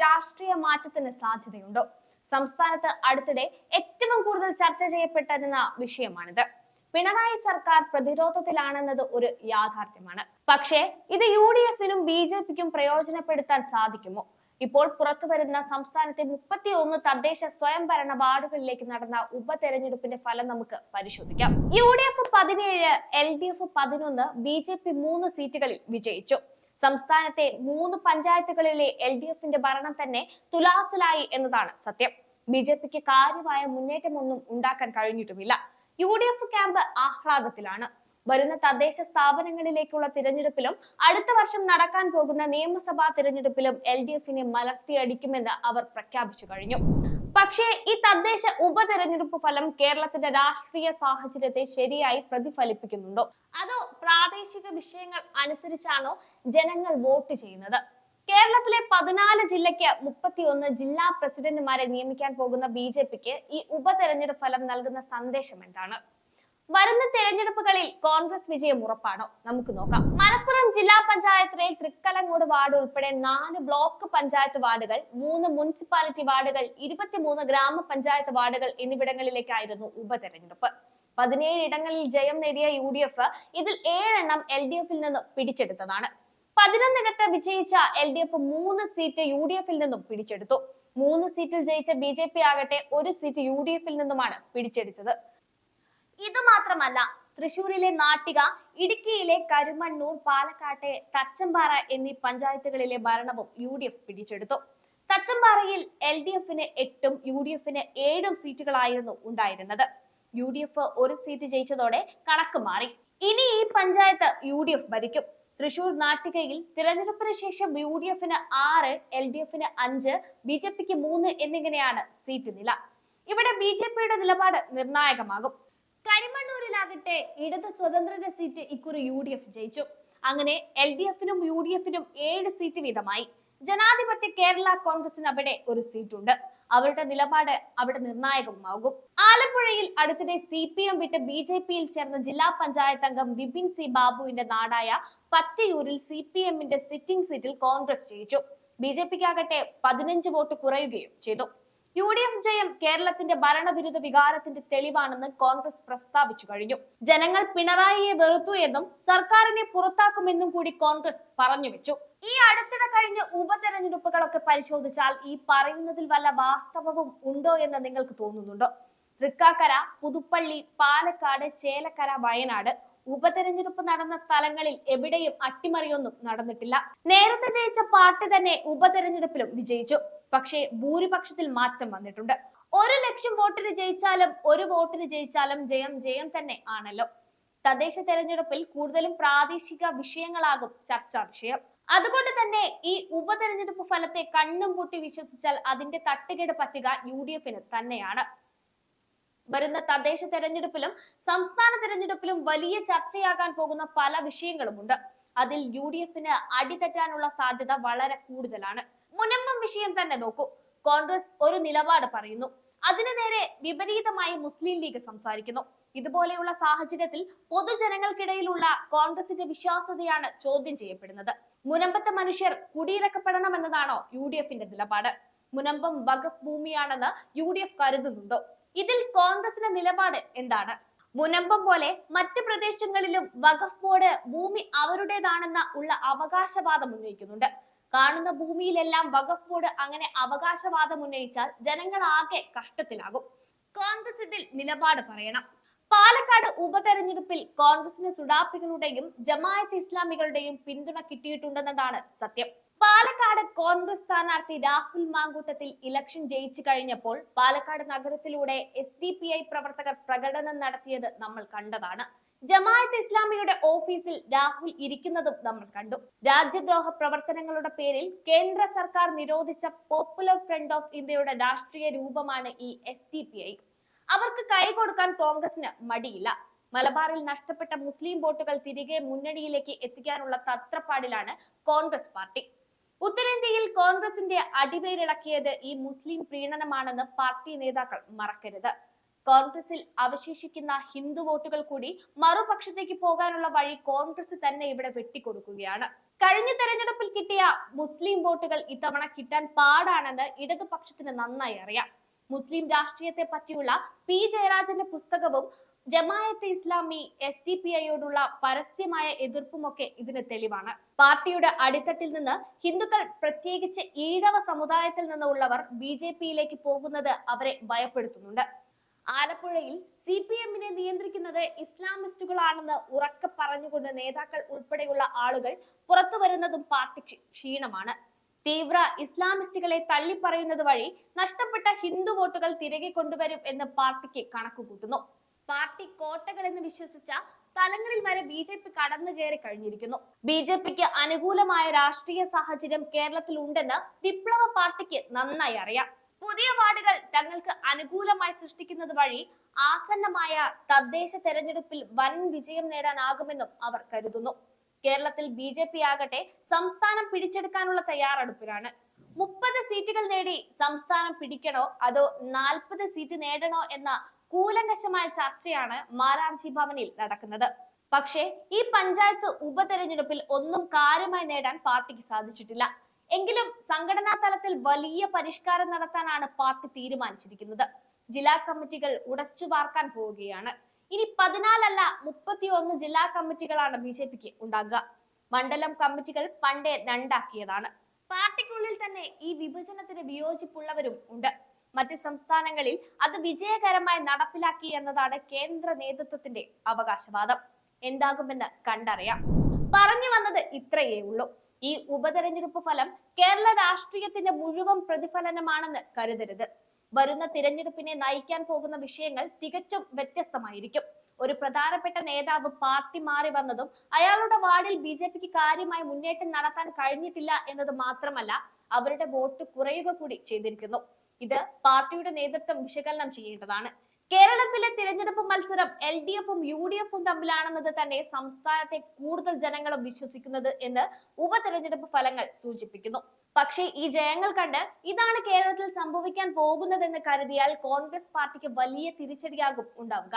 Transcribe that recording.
രാഷ്ട്രീയ മാറ്റത്തിന് സാധ്യതയുണ്ടോ? സംസ്ഥാനത്ത് അടുത്തിടെ ഏറ്റവും കൂടുതൽ ചർച്ച ചെയ്യപ്പെട്ടിരുന്ന വിഷയമാണിത്. പിണറായി സർക്കാർ പ്രതിരോധത്തിലാണെന്നത് ഒരു യാഥാർത്ഥ്യമാണ്. പക്ഷേ ഇത് UDF-നും BJP-ക്കും പ്രയോജനപ്പെടുത്താൻ സാധിക്കുമോ? ഇപ്പോൾ പുറത്തുവരുന്ന സംസ്ഥാനത്തെ 31 തദ്ദേശ സ്വയംഭരണ വാർഡുകളിലേക്ക് നടന്ന ഉപതെരഞ്ഞെടുപ്പിന്റെ ഫലം നമുക്ക് പരിശോധിക്കാം. UDF 17, LDF 11, BJP 3 സീറ്റുകളിൽ വിജയിച്ചു. സംസ്ഥാനത്തെ 3 പഞ്ചായത്തുകളിലെ LDF-ന്റെ ഭരണം തന്നെ തുലാസിലായി എന്നതാണ് സത്യം. BJP-ക്ക് കാര്യമായ മുന്നേറ്റമൊന്നും ഉണ്ടാക്കാൻ കഴിഞ്ഞിട്ടുമില്ല. UDF camp ആഹ്ലാദത്തിലാണ്. വരുന്ന തദ്ദേശ സ്ഥാപനങ്ങളിലേക്കുള്ള തിരഞ്ഞെടുപ്പിലും അടുത്ത വർഷം നടക്കാൻ പോകുന്ന നിയമസഭാ തിരഞ്ഞെടുപ്പിലും LDF-നെ മലർത്തിയടിക്കുമെന്ന് അവർ പ്രഖ്യാപിച്ചു കഴിഞ്ഞു. പക്ഷേ ഈ തദ്ദേശ ഉപതെരഞ്ഞെടുപ്പ് ഫലം കേരളത്തിന്റെ രാഷ്ട്രീയ സാഹചര്യത്തെ ശരിയായി പ്രതിഫലിപ്പിക്കുന്നുണ്ടോ? അതോ പ്രാദേശിക വിഷയങ്ങൾ അനുസരിച്ചാണോ ജനങ്ങൾ വോട്ട് ചെയ്യുന്നത്? കേരളത്തിലെ 14 ജില്ലയ്ക്ക് 31 ജില്ലാ പ്രസിഡന്റുമാരെ നിയമിക്കാൻ പോകുന്ന BJP-ക്ക് ഈ ഉപതെരഞ്ഞെടുപ്പ് ഫലം നൽകുന്ന സന്ദേശം എന്താണ്? വരുന്ന തെരഞ്ഞെടുപ്പുകളിൽ കോൺഗ്രസ് വിജയം ഉറപ്പാണോ? നമുക്ക് നോക്കാം. മലപ്പുറം ജില്ലാ പഞ്ചായത്തിലെ തൃക്കലങ്ങോട് വാർഡ് ഉൾപ്പെടെ 4 ബ്ലോക്ക് പഞ്ചായത്ത് വാർഡുകൾ, 3 മുനിസിപ്പാലിറ്റി വാർഡുകൾ, 23 ഗ്രാമപഞ്ചായത്ത് വാർഡുകൾ എന്നിവിടങ്ങളിലേക്കായിരുന്നു ഉപതെരഞ്ഞെടുപ്പ്. 17 ഇടങ്ങളിൽ ജയം നേടിയ UDF ഇതിൽ 7 എണ്ണം LDF-ൽ നിന്ന് പിടിച്ചെടുത്തതാണ്. 11 വിജയിച്ച LDF 3 സീറ്റ് UDF-ൽ നിന്നും പിടിച്ചെടുത്തു. 3 സീറ്റിൽ ജയിച്ച BJP ആകട്ടെ 1 സീറ്റ് UDF-ൽ നിന്നുമാണ് പിടിച്ചെടുത്തത്. ഇത് മാത്രമല്ല, തൃശൂരിലെ നാട്ടിക, ഇടുക്കിയിലെ കരുമണ്ണൂർ, പാലക്കാട്ടെ തച്ചമ്പാറ എന്നീ പഞ്ചായത്തുകളിലെ ഭരണവും UDF പിടിച്ചെടുത്തു. തച്ചമ്പാറയിൽ LDF-ന് 8ഉം UDF-ന് 7ഉം സീറ്റുകളായിരുന്നു ഉണ്ടായിരുന്നത്. UDF 1 സീറ്റ് ജയിച്ചതോടെ കണക്ക് മാറി. ഇനി ഈ പഞ്ചായത്ത് UDF ഭരിക്കും. തൃശൂർ നാട്ടികയിൽ തിരഞ്ഞെടുപ്പിന് ശേഷം UDF-ന് 6, LDF-ന് 5, BJP-ക്ക് 3 എന്നിങ്ങനെയാണ് സീറ്റ് നില. ഇവിടെ BJP-യുടെ നിലപാട് നിർണായകമാകും. കരിമണ്ണൂരിലാകട്ടെ ഇടത് സ്വതന്ത്രന്റെ സീറ്റ് ഇക്കുറി UDF ജയിച്ചു. അങ്ങനെ LDF-നും UDF-നും 7 സീറ്റ് വീതമായി. ജനാധിപത്യ കേരള കോൺഗ്രസിന് അവിടെ ഒരു സീറ്റുണ്ട്. അവരുടെ നിലപാട് അവിടെ നിർണായകമാകും. ആലപ്പുഴയിൽ അടുത്തിടെ CPM വിട്ട് BJP-യിൽ ചേർന്ന ജില്ലാ പഞ്ചായത്ത് അംഗം വിപിൻ സി ബാബുവിന്റെ നാടായ പത്തിയൂരിൽ CPM-ന്റെ സിറ്റിംഗ് സീറ്റിൽ കോൺഗ്രസ് ജയിച്ചു. BJP-ക്കാകട്ടെ 15 വോട്ട് കുറയുകയും ചെയ്തു. UDF ജയം കേരളത്തിന്റെ ഭരണവിരുദ്ധ വികാരത്തിന്റെ തെളിവാണെന്ന് കോൺഗ്രസ് പ്രസ്താവിച്ചു കഴിഞ്ഞു. ജനങ്ങൾ പിണറായിയെ വെറുത്തു എന്നും സർക്കാരിനെ പുറത്താക്കുമെന്നും കൂടി കോൺഗ്രസ് പറഞ്ഞു വെച്ചു. ഈ അടുത്തിടെ കഴിഞ്ഞ ഉപതെരഞ്ഞെടുപ്പുകളൊക്കെ പരിശോധിച്ചാൽ ഈ പറയുന്നതിൽ വല്ല വാസ്തവവും ഉണ്ടോ എന്ന് നിങ്ങൾക്ക് തോന്നുന്നുണ്ടോ? തൃക്കാക്കര, പുതുപ്പള്ളി, പാലക്കാട്, ചേലക്കര, വയനാട് ഉപതെരഞ്ഞെടുപ്പ് നടന്ന സ്ഥലങ്ങളിൽ എവിടെയും അട്ടിമറിയൊന്നും നടന്നിട്ടില്ല. നേരത്തെ ജയിച്ച പാർട്ടി തന്നെ ഉപതെരഞ്ഞെടുപ്പിലും വിജയിച്ചു. പക്ഷേ ഭൂരിപക്ഷത്തിൽ മാറ്റം വന്നിട്ടുണ്ട്. 1 ലക്ഷം വോട്ടിന് ജയിച്ചാലും 1 വോട്ടിന് ജയിച്ചാലും ജയം തന്നെ ആണല്ലോ. തദ്ദേശ തെരഞ്ഞെടുപ്പിൽ കൂടുതലും പ്രാദേശിക വിഷയങ്ങളാകും ചർച്ചാ വിഷയം. അതുകൊണ്ട് തന്നെ ഈ ഉപതെരഞ്ഞെടുപ്പ് ഫലത്തെ കണ്ണും പൂട്ടി വിശ്വസിച്ചാൽ അതിന്റെ തട്ടുകേട് പറ്റുക UDF-ന് തന്നെയാണ്. വരുന്ന തദ്ദേശ തെരഞ്ഞെടുപ്പിലും സംസ്ഥാന തെരഞ്ഞെടുപ്പിലും വലിയ ചർച്ചയാകാൻ പോകുന്ന പല വിഷയങ്ങളുമുണ്ട്. അതിൽ UDF-ന് അടിതെറ്റാനുള്ള സാധ്യത വളരെ കൂടുതലാണ്. മുനമ്പം വിഷയം തന്നെ നോക്കൂ. കോൺഗ്രസ് ഒരു നിലപാട് പറയുന്നു, അതിനു നേരെ വിപരീതമായി മുസ്ലിം ലീഗ് സംസാരിക്കുന്നു. ഇതുപോലെയുള്ള സാഹചര്യത്തിൽ പൊതുജനങ്ങൾക്കിടയിലുള്ള കോൺഗ്രസിന്റെ വിശ്വാസ്യതയാണ് ചോദ്യം ചെയ്യപ്പെടുന്നത്. മുനമ്പത്തെ മനുഷ്യർ കുടിയിറക്കപ്പെടണമെന്നതാണോ UDF-ന്റെ നിലപാട്? മുനമ്പം വഖഫ് ഭൂമിയാണെന്ന് UDF കരുതുന്നുണ്ടോ? ഇതിൽ കോൺഗ്രസിന്റെ നിലപാട് എന്താണ്? മുനമ്പം പോലെ മറ്റ് പ്രദേശങ്ങളിലും വഖഫ് ബോർഡ് ഭൂമി അവരുടേതാണെന്ന ഉള്ള അവകാശവാദം ഉന്നയിക്കുന്നുണ്ട്. കാണുന്ന ഭൂമിയിലെല്ലാം വഖഫ് ബോർഡ് അങ്ങനെ അവകാശവാദം ഉന്നയിച്ചാൽ ജനങ്ങൾ ആകെ കഷ്ടത്തിലാകും. കോൺഗ്രസ് ഇതിൽ നിലപാട് പറയണം. പാലക്കാട് ഉപതെരഞ്ഞെടുപ്പിൽ കോൺഗ്രസിന് സുഡാപ്പികളുടെയും ജമാഅത്ത് ഇസ്ലാമികളുടെയും പിന്തുണ കിട്ടിയിട്ടുണ്ടെന്നതാണ് സത്യം. പാലക്കാട് കോൺഗ്രസ് സ്ഥാനാർത്ഥി രാഹുൽ മാങ്കൂട്ടത്തിൽ ഇലക്ഷൻ ജയിച്ചു കഴിഞ്ഞപ്പോൾ പാലക്കാട് നഗരത്തിലൂടെ SDPI പ്രവർത്തകർ പ്രകടനം നടത്തിയത് നമ്മൾ കണ്ടതാണ്. ജമാഅത്ത് ഇസ്ലാമിയുടെ ഓഫീസിൽ രാഹുൽ ഇരിക്കുന്നതും നമ്മൾ കണ്ടു. രാജ്യദ്രോഹ പ്രവർത്തനങ്ങളുടെ പേരിൽ കേന്ദ്ര സർക്കാർ നിരോധിച്ച പോപ്പുലർ ഫ്രണ്ട് ഓഫ് ഇന്ത്യയുടെ രാഷ്ട്രീയ രൂപമാണ് ഈ SDPI. അവർക്ക് കൈകൊടുക്കാൻ കോൺഗ്രസിന് മടിയില്ല. മലബാറിൽ നഷ്ടപ്പെട്ട മുസ്ലിം വോട്ടുകൾ തിരികെ മുന്നണിയിലേക്ക് എത്തിക്കാനുള്ള തത്രപ്പാടിലാണ് കോൺഗ്രസ് പാർട്ടി. ഉത്തരേന്ത്യയിൽ കോൺഗ്രസിന്റെ അടിവേരിളക്കിയത് ഈ മുസ്ലിം പ്രീണനമാണെന്ന് പാർട്ടി നേതാക്കൾ മറക്കരുത്. കോൺഗ്രസിൽ അവശേഷിക്കുന്ന ഹിന്ദു വോട്ടുകൾ കൂടി മറുപക്ഷത്തേക്ക് പോകാനുള്ള വഴി കോൺഗ്രസ് തന്നെ ഇവിടെ വെട്ടിക്കൊടുക്കുകയാണ്. കഴിഞ്ഞ തെരഞ്ഞെടുപ്പിൽ കിട്ടിയ മുസ്ലിം വോട്ടുകൾ ഇത്തവണ കിട്ടാൻ പാടാണെന്ന് ഇടതുപക്ഷത്തിന് നന്നായി അറിയാം. മുസ്ലിം രാഷ്ട്രീയത്തെ പറ്റിയുള്ള പി ജയരാജന്റെ പുസ്തകവും ജമായത്തെ ഇസ്ലാമി SDPIയോടുള്ള പരസ്യമായ എതിർപ്പുമൊക്കെ ഇതിന് തെളിവാണ്. പാർട്ടിയുടെ അടിത്തട്ടിൽ നിന്ന് ഹിന്ദുക്കൾ, പ്രത്യേകിച്ച് ഈഴവ സമുദായത്തിൽ നിന്നുള്ളവർ BJPയിലേക്ക് പോകുന്നത് അവരെ ഭയപ്പെടുത്തുന്നുണ്ട്. ആലപ്പുഴയിൽ CPMനെ നിയന്ത്രിക്കുന്നത് ഇസ്ലാമിസ്റ്റുകളാണെന്ന് ഉറക്കെ പറഞ്ഞുകൊണ്ട് നേതാക്കൾ ഉൾപ്പെടെയുള്ള ആളുകൾ പുറത്തു വരുന്നതും പാർട്ടിക്ക് ക്ഷീണമാണ്. തീവ്ര ഇസ്ലാമിസ്റ്റുകളെ തള്ളിപ്പറയുന്നത് വഴി നഷ്ടപ്പെട്ട ഹിന്ദു വോട്ടുകൾ തിരികെ കൊണ്ടുവരും എന്ന് പാർട്ടിക്ക് കണക്കുകൂട്ടുന്നു. പാർട്ടി കോട്ടകൾ എന്ന് വിശ്വസിച്ച സ്ഥലങ്ങളിൽ വരെ BJP കടന്നു കയറി കഴിഞ്ഞിരിക്കുന്നു. BJPക്ക് അനുകൂലമായ രാഷ്ട്രീയ സാഹചര്യം കേരളത്തിൽ ഉണ്ടെന്ന് വിപ്ലവ പാർട്ടിക്ക് നന്നായി അറിയാം. പുതിയ വാർഡുകൾ തങ്ങൾക്ക് അനുകൂലമായി സൃഷ്ടിക്കുന്നത് വഴി ആസന്നമായ തദ്ദേശ തെരഞ്ഞെടുപ്പിൽ വൻ വിജയം നേടാനാകുമെന്നും അവർ കരുതുന്നു. കേരളത്തിൽ BJP ആകട്ടെ സംസ്ഥാനം പിടിച്ചെടുക്കാനുള്ള തയ്യാറെടുപ്പിലാണ്. 30 സീറ്റുകൾ നേടി സംസ്ഥാനം പിടിക്കണോ അതോ 40 സീറ്റ് നേടണോ എന്ന കൂലങ്കഷമായ ചർച്ചയാണ് മാരാർജി ഭവനിൽ നടക്കുന്നത്. പക്ഷേ ഈ പഞ്ചായത്ത് ഉപതെരഞ്ഞെടുപ്പിൽ ഒന്നും കാര്യമായി നേടാൻ പാർട്ടിക്ക് സാധിച്ചിട്ടില്ല. എങ്കിലും സംഘടനാ തലത്തിൽ വലിയ പരിഷ്കാരം നടത്താനാണ് പാർട്ടി തീരുമാനിച്ചിരിക്കുന്നത്. ജില്ലാ കമ്മിറ്റികൾ ഉടച്ചു വാർക്കാൻ പോവുകയാണ്. ഇനി 14 അല്ല 31 ജില്ലാ കമ്മിറ്റികളാണ് BJPക്ക് ഉണ്ടാകുക. മണ്ഡലം കമ്മിറ്റികൾ പണ്ടേ 2 ആക്കിയതാണ്. പാർട്ടിക്കുള്ളിൽ തന്നെ ഈ വിഭജനത്തിന് വിയോജിപ്പുള്ളവരും ഉണ്ട്. മറ്റ് സംസ്ഥാനങ്ങളിൽ അത് വിജയകരമായി നടപ്പിലാക്കി എന്നതാണ് കേന്ദ്ര നേതൃത്വത്തിന്റെ അവകാശവാദം. എന്താകുമെന്ന് കണ്ടറിയാം. പറഞ്ഞു വന്നത് ഇത്രയേ ഉള്ളൂ. ഈ ഉപതെരഞ്ഞെടുപ്പ് ഫലം കേരള രാഷ്ട്രീയത്തിന്റെ മുഴുവൻ പ്രതിഫലനമാണെന്ന് കരുതരുത്. വരുന്ന തിരഞ്ഞെടുപ്പിനെ നയിക്കാൻ പോകുന്ന വിഷയങ്ങൾ തികച്ചും വ്യത്യസ്തമായിരിക്കും. ഒരു പ്രധാനപ്പെട്ട നേതാവ് പാർട്ടി മാറി വന്നതും അയാളുടെ വാർഡിൽ BJPക്ക് കാര്യമായി മുന്നേറ്റം നടത്താൻ കഴിഞ്ഞിട്ടില്ല എന്നത് മാത്രമല്ല, അവരുടെ വോട്ട് കുറയുക കൂടി ചെയ്തിരിക്കുന്നു. ഇത് പാർട്ടിയുടെ നേതൃത്വം വിശകലനം ചെയ്യേണ്ടതാണ്. കേരളത്തിലെ തിരഞ്ഞെടുപ്പ് മത്സരം LDFും UDFും തമ്മിലാണെന്നത് തന്നെ സംസ്ഥാനത്തെ കൂടുതൽ ജനങ്ങളും വിശ്വസിക്കുന്നത് എന്ന് ഉപതെരഞ്ഞെടുപ്പ് ഫലങ്ങൾ സൂചിപ്പിക്കുന്നു. പക്ഷേ ഈ ജയങ്ങൾ കണ്ട് ഇതാണ് കേരളത്തിൽ സംഭവിക്കാൻ പോകുന്നതെന്ന് കരുതിയാൽ കോൺഗ്രസ് പാർട്ടിക്ക് വലിയ തിരിച്ചടിയാകും ഉണ്ടാവുക.